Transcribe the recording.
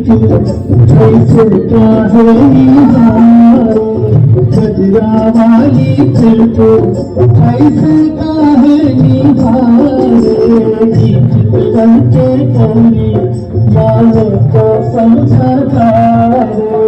कैसे काहे निहारे गजरा वाली तुझको कैसे काहे निहारे गीत करके कोई मानो को समझता रे